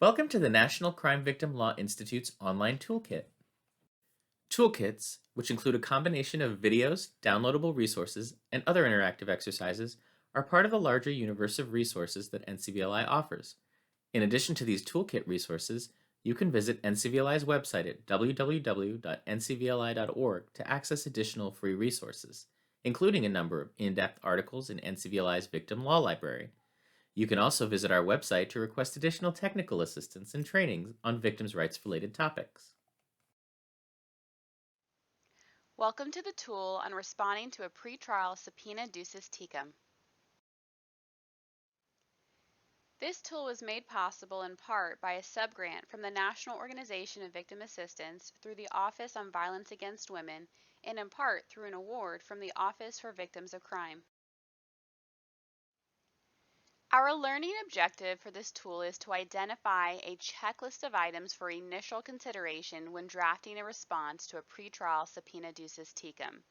Welcome to the National Crime Victim Law Institute's online toolkit. Toolkits, which include a combination of videos, downloadable resources, and other interactive exercises, are part of the larger universe of resources that NCVLI offers. In addition to these toolkit resources, you can visit NCVLI's website at www.ncvli.org to access additional free resources, including a number of in-depth articles in NCVLI's Victim Law Library. You can also visit our website to request additional technical assistance and trainings on victims' rights-related topics. Welcome to the tool on responding to a pretrial subpoena duces tecum. This tool was made possible in part by a subgrant from the National Organization of Victim Assistance through the Office on Violence Against Women and in part through an award from the Office for Victims of Crime. Our learning objective for this tool is to identify a checklist of items for initial consideration when drafting a response to a pretrial subpoena duces tecum.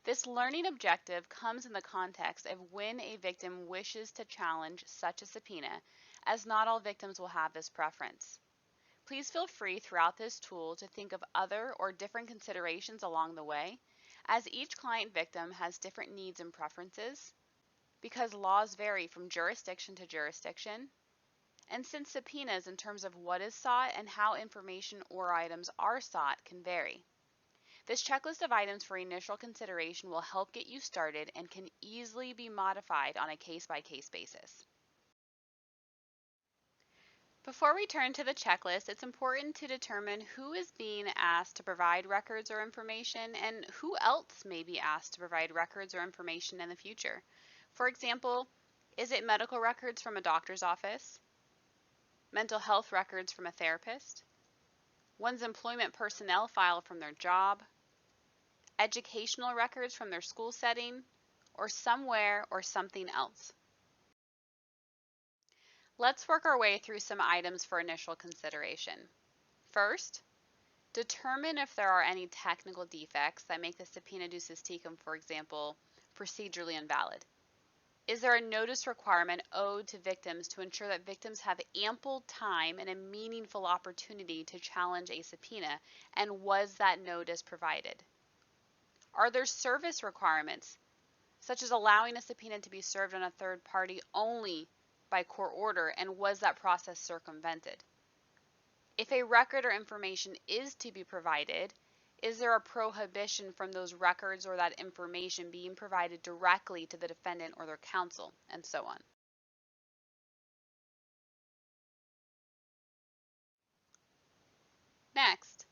This learning objective comes in the context of when a victim wishes to challenge such a subpoena, as not all victims will have this preference. Please feel free throughout this tool to think of other or different considerations along the way, as each client victim has different needs and preferences, because laws vary from jurisdiction to jurisdiction, and since subpoenas in terms of what is sought and how information or items are sought can vary. This checklist of items for initial consideration will help get you started and can easily be modified on a case-by-case basis. Before we turn to the checklist, it's important to determine who is being asked to provide records or information and who else may be asked to provide records or information in the future. For example, is it medical records from a doctor's office? Mental health records from a therapist? One's employment personnel file from their job? Educational records from their school setting, or somewhere or something else? Let's work our way through some items for initial consideration. First, determine if there are any technical defects that make the subpoena duces tecum, for example, procedurally invalid. Is there a notice requirement owed to victims to ensure that victims have ample time and a meaningful opportunity to challenge a subpoena, and was that notice provided? Are there service requirements, such as allowing a subpoena to be served on a third party only by court order, and was that process circumvented? If a record or information is to be provided, is there a prohibition from those records or that information being provided directly to the defendant or their counsel, and so on? Next,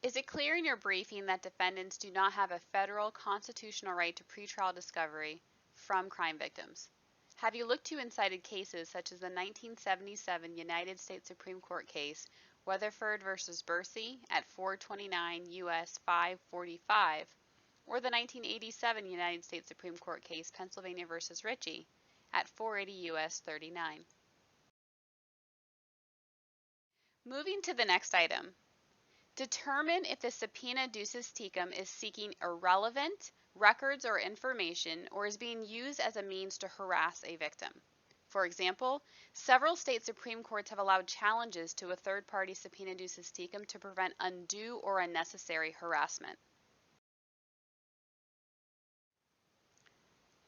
is it clear in your briefing that defendants do not have a federal constitutional right to pretrial discovery from crime victims? Have you looked to and cited cases such as the 1977 United States Supreme Court case Weatherford v. Bursey at 429 U.S. 545, or the 1987 United States Supreme Court case Pennsylvania v. Ritchie at 480 U.S. 39? Moving to the next item. Determine if the subpoena duces tecum is seeking irrelevant records or information or is being used as a means to harass a victim. For example, several state Supreme Courts have allowed challenges to a third-party subpoena duces tecum to prevent undue or unnecessary harassment.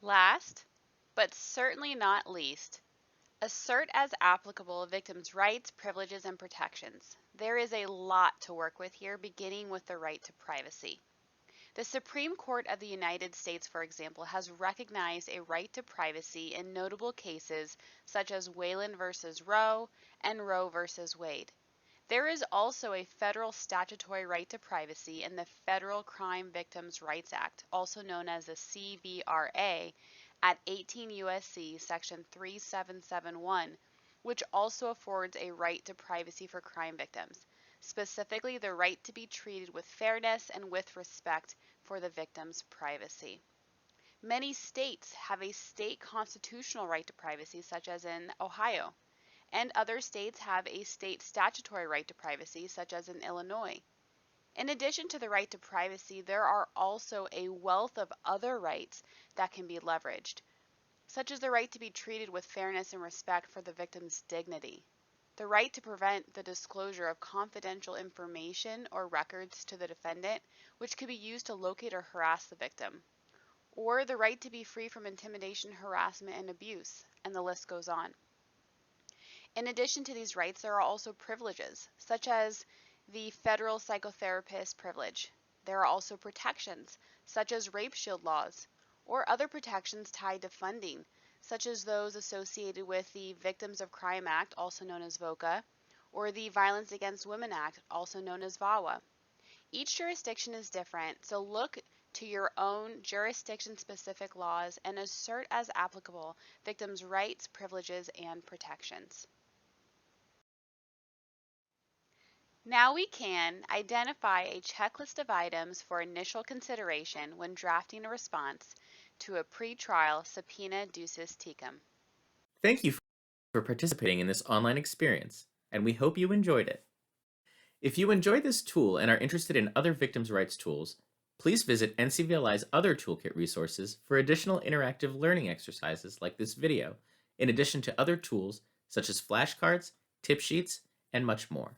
Last, but certainly not least, assert as applicable a victim's rights, privileges, and protections. There is a lot to work with here, beginning with the right to privacy. The Supreme Court of the United States, for example, has recognized a right to privacy in notable cases such as Whelan v. Roe and Roe v. Wade. There is also a federal statutory right to privacy in the Federal Crime Victims' Rights Act, also known as the CVRA, at 18 U.S.C. section 3771, which also affords a right to privacy for crime victims, specifically the right to be treated with fairness and with respect for the victim's privacy. Many states have a state constitutional right to privacy, such as in Ohio, and other states have a state statutory right to privacy, such as in Illinois. In addition to the right to privacy, there are also a wealth of other rights that can be leveraged, such as the right to be treated with fairness and respect for the victim's dignity, the right to prevent the disclosure of confidential information or records to the defendant, which could be used to locate or harass the victim, or the right to be free from intimidation, harassment, and abuse, and the list goes on. In addition to these rights, there are also privileges, such as the federal psychotherapist privilege. There are also protections, such as rape shield laws, or other protections tied to funding, such as those associated with the Victims of Crime Act, also known as VOCA, or the Violence Against Women Act, also known as VAWA. Each jurisdiction is different, so look to your own jurisdiction-specific laws and assert as applicable victims' rights, privileges, and protections. Now we can identify a checklist of items for initial consideration when drafting a response to a pretrial subpoena duces tecum. Thank you for participating in this online experience, and we hope you enjoyed it. If you enjoyed this tool and are interested in other victims' rights tools, please visit NCVLI's other toolkit resources for additional interactive learning exercises like this video, in addition to other tools such as flashcards, tip sheets, and much more.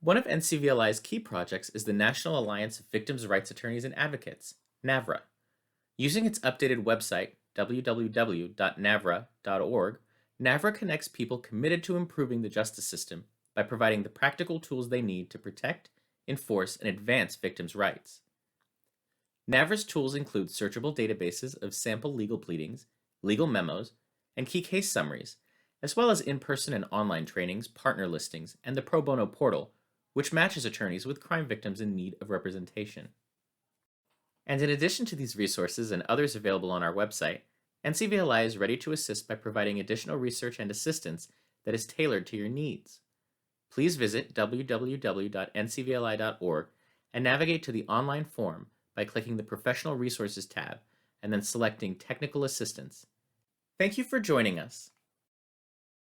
One of NCVLI's key projects is the National Alliance of Victims' Rights Attorneys and Advocates, NAVRA. Using its updated website, www.navra.org, NAVRA connects people committed to improving the justice system by providing the practical tools they need to protect, enforce, and advance victims' rights. NAVRA's tools include searchable databases of sample legal pleadings, legal memos, and key case summaries, as well as in-person and online trainings, partner listings, and the pro bono portal, which matches attorneys with crime victims in need of representation. And in addition to these resources and others available on our website, NCVLI is ready to assist by providing additional research and assistance that is tailored to your needs. Please visit www.ncvli.org and navigate to the online form by clicking the Professional Resources tab and then selecting Technical Assistance. Thank you for joining us.